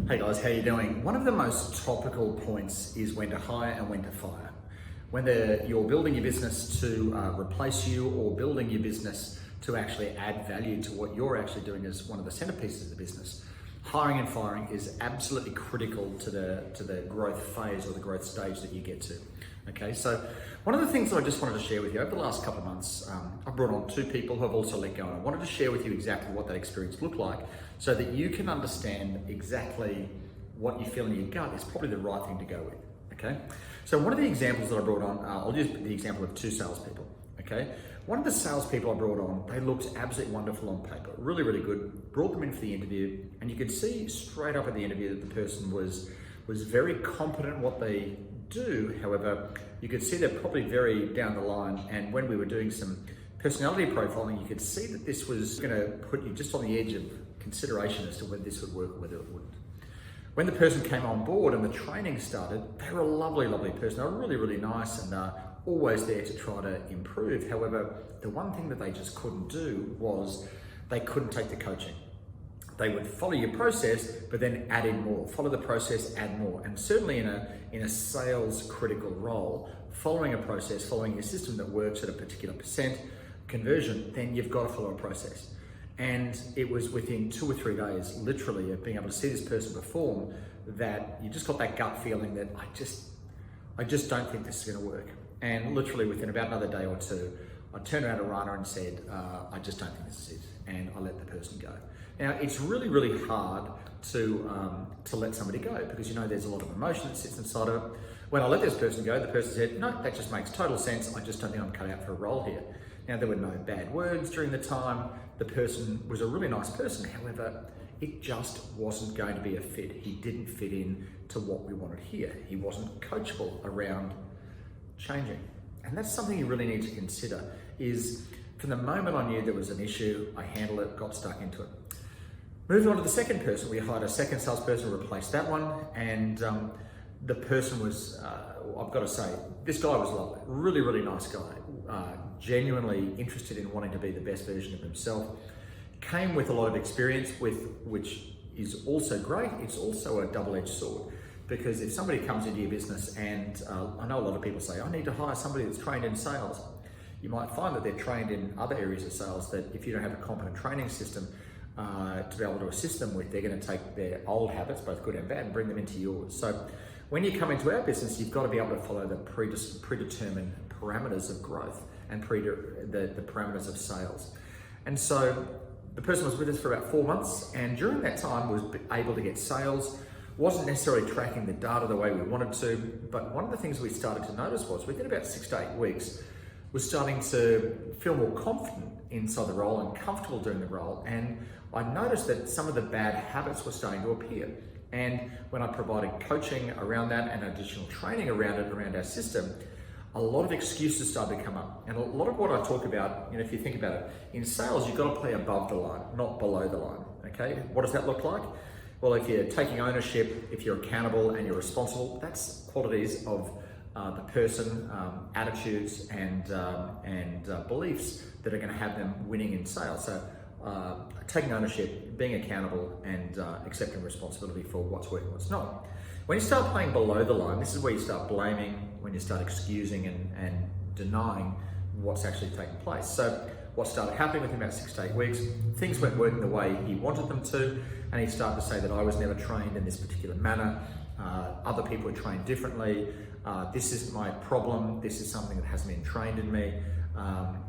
Hey guys, how you doing? One of the most topical points is when to hire and when to fire. Whether you're building your business to replace you or building your business to actually add value to what you're actually doing as one of the centerpieces of the business, hiring and firing is absolutely critical to the growth phase or the growth stage that you get to. Okay, so one of the things that I just wanted to share with you over the last couple of months, I've brought on two people who have also let go, and I wanted to share with you exactly what that experience looked like so that you can understand exactly what you feel in your gut is probably the right thing to go with. Okay, so one of the examples that I brought on, I'll use the example of two salespeople. Okay, one of the salespeople I brought on, they looked absolutely wonderful on paper, really, really good. Brought them in for the interview, and you could see straight up in the interview that the person was very competent in what they do. However, you could see they're probably very down the line, and when we were doing some personality profiling, you could see that this was going to put you just on the edge of consideration as to whether this would work or whether it wouldn't. When the person came on board and the training started, they were a lovely, lovely person. They were really, really nice and always there to try to improve. However, the one thing that they just couldn't do was they couldn't take the coaching. They would follow your process, but then add in more. Follow the process, add more. And certainly in a sales critical role, following a process, following a system that works at a particular percent conversion, then you've got to follow a process. And it was within 2 or 3 days, literally, of being able to see this person perform, that you just got that gut feeling that I just don't think this is going to work. And literally within about another day or two, I turned around to Rana and said, I just don't think this is it, and I let the person go. Now, it's really, really hard to let somebody go because there's a lot of emotion that sits inside of it. When I let this person go, the person said, no, that just makes total sense. I just don't think I'm cut out for a role here. Now, there were no bad words during the time. The person was a really nice person. However, it just wasn't going to be a fit. He didn't fit in to what we wanted here. He wasn't coachable around changing. And that's something you really need to consider is from the moment I knew there was an issue, I handled it, got stuck into it. Moving on to the second person, we hired a second salesperson to replace that one. And the person was, I've got to say, this guy was lovely, really, really nice guy, genuinely interested in wanting to be the best version of himself. Came with a lot of experience, which is also great. It's also a double-edged sword because if somebody comes into your business and I know a lot of people say, I need to hire somebody that's trained in sales. You might find that they're trained in other areas of sales that if you don't have a competent training system to be able to assist them with, they're going to take their old habits, both good and bad, and bring them into yours. So when you come into our business, you've got to be able to follow the predetermined parameters of growth and the parameters of sales. And so the person was with us for about 4 months, and during that time was able to get sales, wasn't necessarily tracking the data the way we wanted to, but one of the things we started to notice was within about 6 to 8 weeks, was starting to feel more confident inside the role and comfortable doing the role. And I noticed that some of the bad habits were starting to appear. And when I provided coaching around that and additional training around it, around our system, a lot of excuses started to come up. And a lot of what I talk about, if you think about it, in sales, you've got to play above the line, not below the line, okay? What does that look like? Well, if you're taking ownership, if you're accountable and you're responsible, that's qualities of the person, attitudes and beliefs that are going to have them winning in sales. So taking ownership, being accountable and accepting responsibility for what's working, what's not. When you start playing below the line, this is where you start blaming, when you start excusing and denying what's actually taking place. So what started happening with him about 6 to 8 weeks, things weren't working the way he wanted them to, and he started to say that I was never trained in this particular manner. Other people are trained differently. This is my problem. This is something that hasn't been trained in me.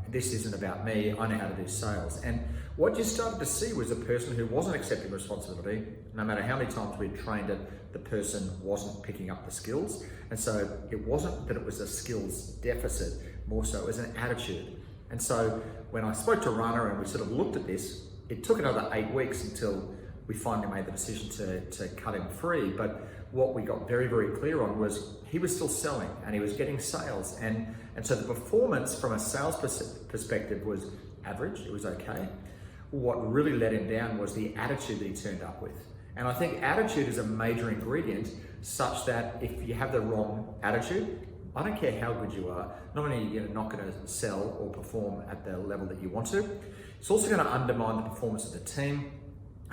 This isn't about me. I know how to do sales. And what you started to see was a person who wasn't accepting responsibility. No matter how many times we'd trained it, the person wasn't picking up the skills. And so it wasn't that it was a skills deficit, more so it was an attitude. And so when I spoke to Rana and we sort of looked at this, it took another 8 weeks until we finally made the decision to cut him free. But what we got very, very clear on was he was still selling and he was getting sales. And so the performance from a sales perspective was average, it was okay. What really let him down was the attitude that he turned up with. And I think attitude is a major ingredient such that if you have the wrong attitude, I don't care how good you are, not only are you not going to sell or perform at the level that you want to, it's also going to undermine the performance of the team.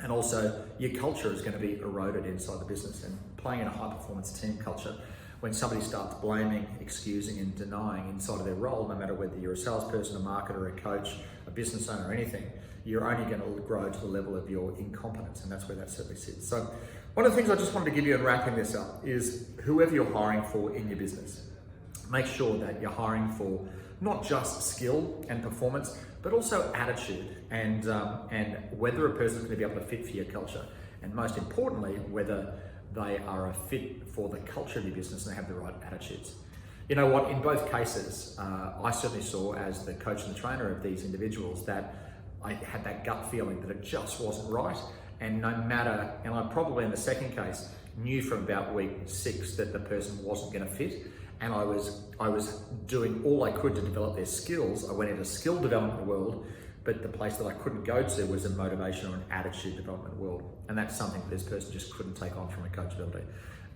And also your culture is going to be eroded inside the business. And playing in a high performance team culture, when somebody starts blaming, excusing and denying inside of their role, no matter whether you're a salesperson, a marketer, a coach, a business owner, or anything, you're only going to grow to the level of your incompetence, and that's where that certainly sits. So one of the things I just wanted to give you in wrapping this up is whoever you're hiring for in your business, make sure that you're hiring for not just skill and performance, but also attitude and whether a person's going to be able to fit for your culture, and most importantly, whether they are a fit for the culture of your business and they have the right attitudes. You know what, in both cases, I certainly saw as the coach and the trainer of these individuals that I had that gut feeling that it just wasn't right. And no matter, and I probably in the second case knew from about week 6 that the person wasn't going to fit. And I was doing all I could to develop their skills. I went into skill development world, but the place that I couldn't go to was a motivation or an attitude development world. And that's something that this person just couldn't take on from a coachability.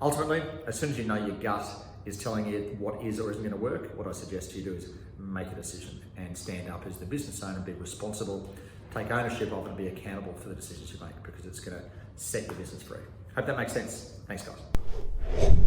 Ultimately, as soon as you know your gut is telling you what is or isn't going to work, what I suggest you do is make a decision and stand up as the business owner, be responsible, take ownership of it and be accountable for the decisions you make, because it's going to set your business free. Hope that makes sense. Thanks, guys.